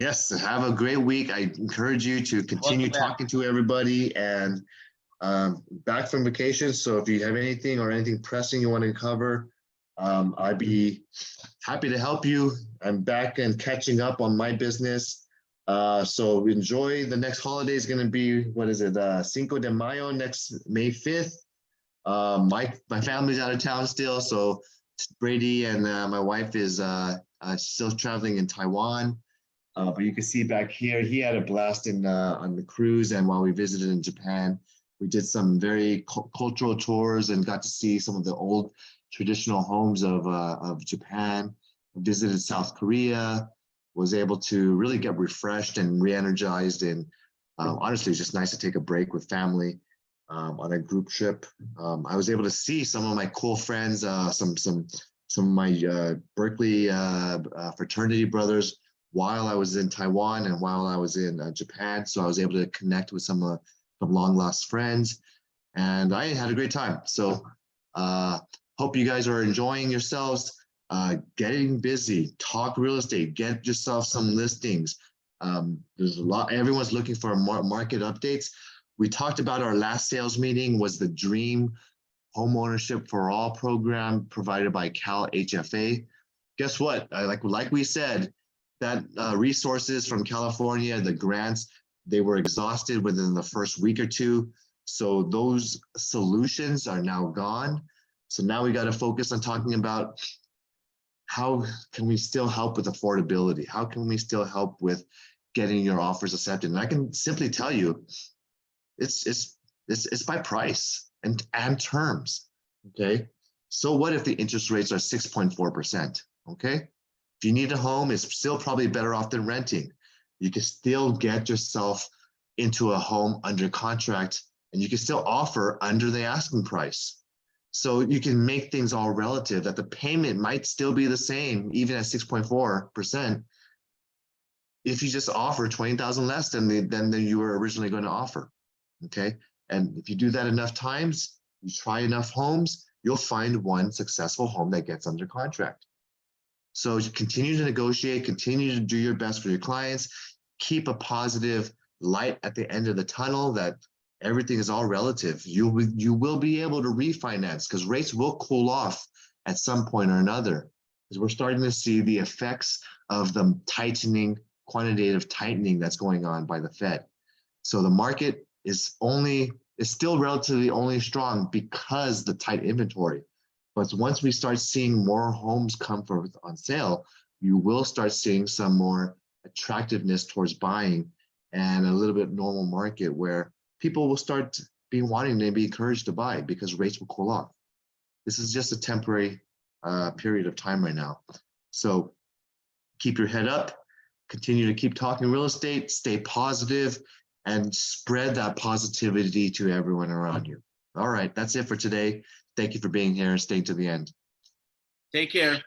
yes, have a great week. I encourage you to continue Welcome back. talking to everybody, and back from vacation. So if you have anything pressing you want to cover, I'd be happy to help you. I'm back and catching up on my business. So enjoy. The next holiday is going to be, what is it? Cinco de Mayo, next May 5th. My family's out of town still. So Brady and my wife is still traveling in Taiwan. But you can see back here, he had a blast on the cruise. And while we visited in Japan, we did some very cultural tours and got to see some of the old traditional homes of Japan. Visited South Korea, was able to really get refreshed and re-energized. And honestly, it's just nice to take a break with family on a group trip. I was able to see some of my cool friends, some of my Berkeley fraternity brothers while I was in Taiwan and while I was in Japan. So I was able to connect with some long lost friends, and I had a great time. So hope you guys are enjoying yourselves. Getting busy, talk real estate, get yourself some listings. There's a lot, everyone's looking for market updates. We talked about our last sales meeting was the Dream Home Ownership for All program provided by Cal HFA. Guess what? Like we said, that resources from California, the grants, they were exhausted within the first week or two. So those solutions are now gone. So now we got to focus on talking about how can we still help with affordability? How can we still help with getting your offers accepted? And I can simply tell you, it's by price and terms. Okay. So what if the interest rates are 6.4%? Okay. If you need a home, it's still probably better off than renting. You can still get yourself into a home under contract, and you can still offer under the asking price. So you can make things all relative, that the payment might still be the same, even at 6.4%, if you just offer 20,000 less than you were originally going to offer. Okay. And if you do that enough times, you try enough homes, you'll find one successful home that gets under contract. So you continue to negotiate, continue to do your best for your clients, keep a positive light at the end of the tunnel that everything is all relative. You will be able to refinance because rates will cool off at some point or another, because we're starting to see the effects of the quantitative tightening that's going on by the Fed. So the market is still relatively only strong because the tight inventory. But once we start seeing more homes come on sale, you will start seeing some more attractiveness towards buying and a little bit normal market where people will start wanting to be encouraged to buy because rates will cool off. This is just a temporary period of time right now. So keep your head up, continue to keep talking real estate, stay positive, and spread that positivity to everyone around you. All right, that's it for today. Thank you for being here and staying to the end. Take care.